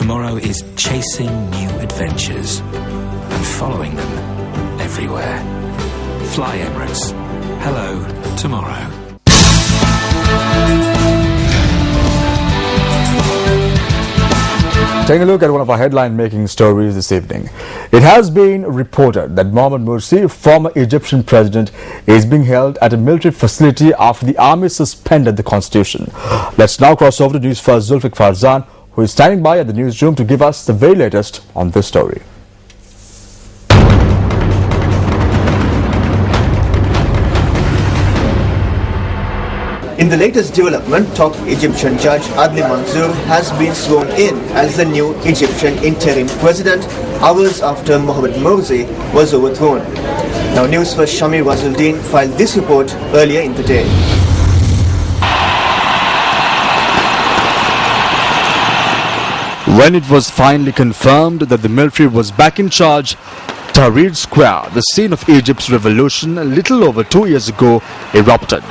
tomorrow is chasing new adventures and following them everywhere. Fly Emirates. Hello, tomorrow. Taking a look at one of our headline-making stories this evening. It has been reported that Mohamed Morsi, former Egyptian president, is being held at a military facility after the army suspended the constitution. Let's now cross over to News First Zulfikar Farzan, who is standing by at the newsroom to give us the very latest on this story. In the latest development, top Egyptian judge Adli Mansour has been sworn in as the new Egyptian interim president hours after Mohamed Morsi was overthrown. Now, News First Shamir Wazuldin filed this report earlier in the day. When it was finally confirmed that the military was back in charge, Tahrir Square, the scene of Egypt's revolution a little over 2 years ago, erupted.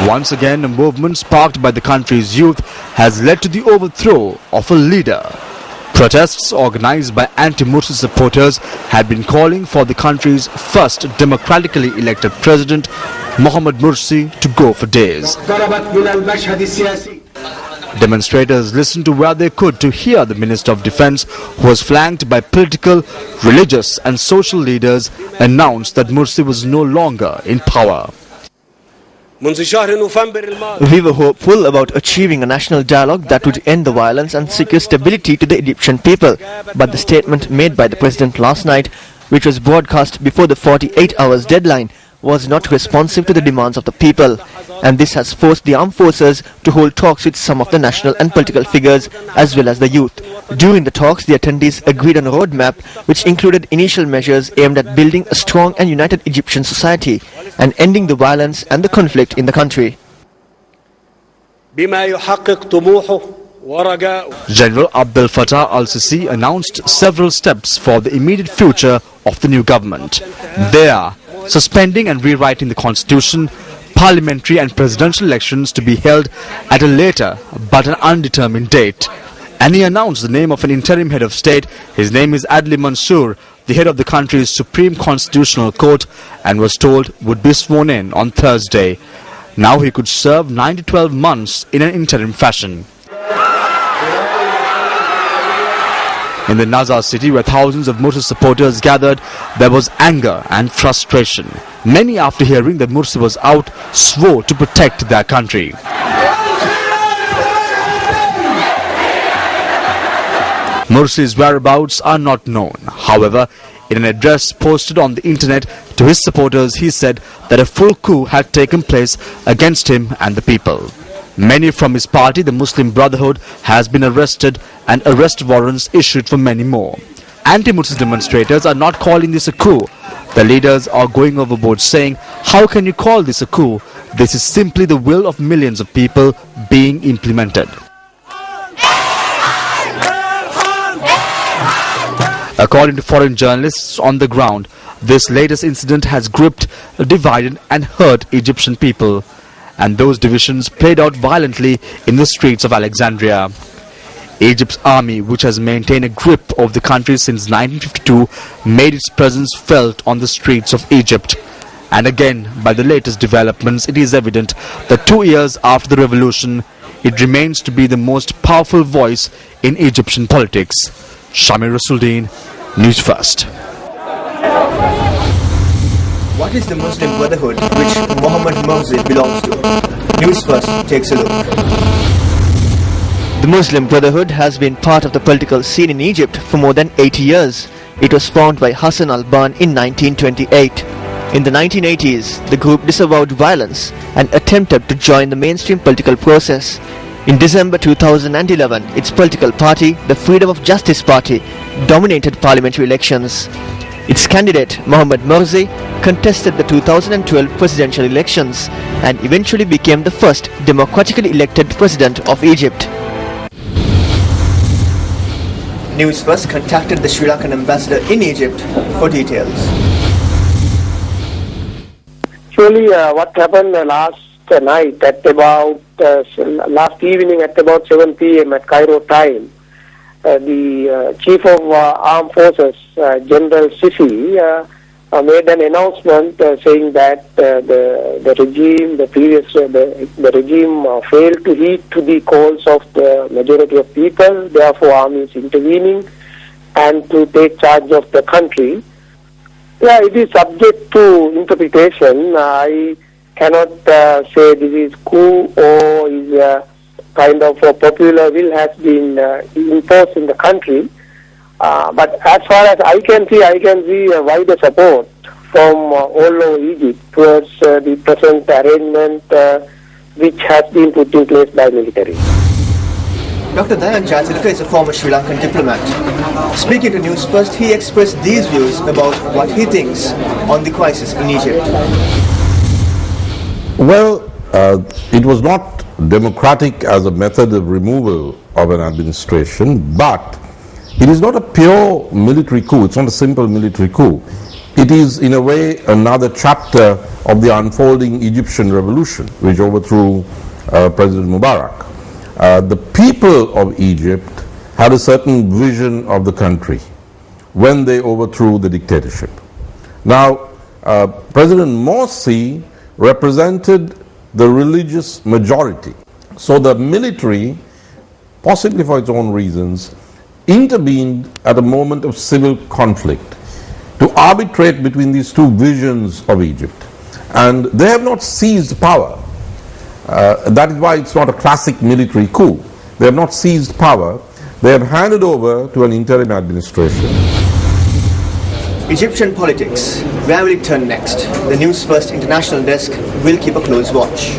Once again, a movement sparked by the country's youth has led to the overthrow of a leader. Protests organized by anti-Morsi supporters had been calling for the country's first democratically elected president, Mohamed Morsi, to go for days. Demonstrators listened to where they could to hear the Minister of Defense, who was flanked by political, religious and social leaders, announce that Morsi was no longer in power. We were hopeful about achieving a national dialogue that would end the violence and secure stability to the Egyptian people, but the statement made by the president last night, which was broadcast before the 48 hours deadline, was not responsive to the demands of the people, and this has forced the armed forces to hold talks with some of the national and political figures as well as the youth. During the talks, the attendees agreed on a roadmap which included initial measures aimed at building a strong and united Egyptian society and ending the violence and the conflict in the country. General Abdel Fattah al-Sisi announced several steps for the immediate future of the new government. They are suspending and rewriting the constitution, parliamentary and presidential elections to be held at a later but an undetermined date. And he announced the name of an interim head of state. His name is Adli Mansour, the head of the country's Supreme Constitutional Court, and was told would be sworn in on Thursday. Now he could serve 9 to 12 months in an interim fashion. In the Nazar city, where thousands of Morsi supporters gathered, there was anger and frustration. Many, after hearing that Morsi was out, swore to protect their country. Morsi's whereabouts are not known. However, in an address posted on the internet to his supporters, he said that a full coup had taken place against him and the people. Many from his party, the Muslim Brotherhood, has been arrested and arrest warrants issued for many more. Anti-Morsi demonstrators are not calling this a coup. The leaders are going overboard, saying, "How can you call this a coup? This is simply the will of millions of people being implemented." According to foreign journalists on the ground, this latest incident has gripped, divided and hurt Egyptian people. And those divisions played out violently in the streets of Alexandria. Egypt's army, which has maintained a grip of the country since 1952, made its presence felt on the streets of Egypt. And again, by the latest developments, it is evident that 2 years after the revolution, it remains to be the most powerful voice in Egyptian politics. Shamir Wazuldin, News First. What is the Muslim Brotherhood which Mohamed Morsi belongs to? News First takes a look. The Muslim Brotherhood has been part of the political scene in Egypt for more than 80 years. It was formed by Hassan al-Banna in 1928. In the 1980s, the group disavowed violence and attempted to join the mainstream political process. In December 2011, its political party, the Freedom of Justice Party, dominated parliamentary elections. Its candidate, Mohamed Morsi, contested the 2012 presidential elections and eventually became the first democratically elected president of Egypt. News First contacted the Sri Lankan ambassador in Egypt for details. Actually, what happened last night at about last evening at about 7 p.m. at Cairo time, the Chief of Armed Forces, General Sisi, made an announcement saying that the regime, the regime failed to heed to the calls of the majority of people. Therefore, army is intervening and to take charge of the country. Yeah, it is subject to interpretation. I cannot say this is coup or is a kind of a popular will has been imposed in the country. But as far as I can see a wider support from all over Egypt towards the present arrangement which has been put in place by military. Dr. Dayan Jaitilaka is a former Sri Lankan diplomat. Speaking to News First, he expressed these views about what he thinks on the crisis in Egypt. Well, it was not democratic as a method of removal of an administration, but it is not a pure military coup. It's not a simple military coup. It is, in a way, another chapter of the unfolding Egyptian revolution, which overthrew President Mubarak. The people of Egypt had a certain vision of the country when they overthrew the dictatorship. Now, President Morsi represented the religious majority. So the military, possibly for its own reasons, intervened at a moment of civil conflict to arbitrate between these two visions of Egypt. And they have not seized power. That is why it's not a classic military coup. They have not seized power. They have handed over to an interim administration. Egyptian politics. Where will it turn next? The News First International Desk will keep a close watch.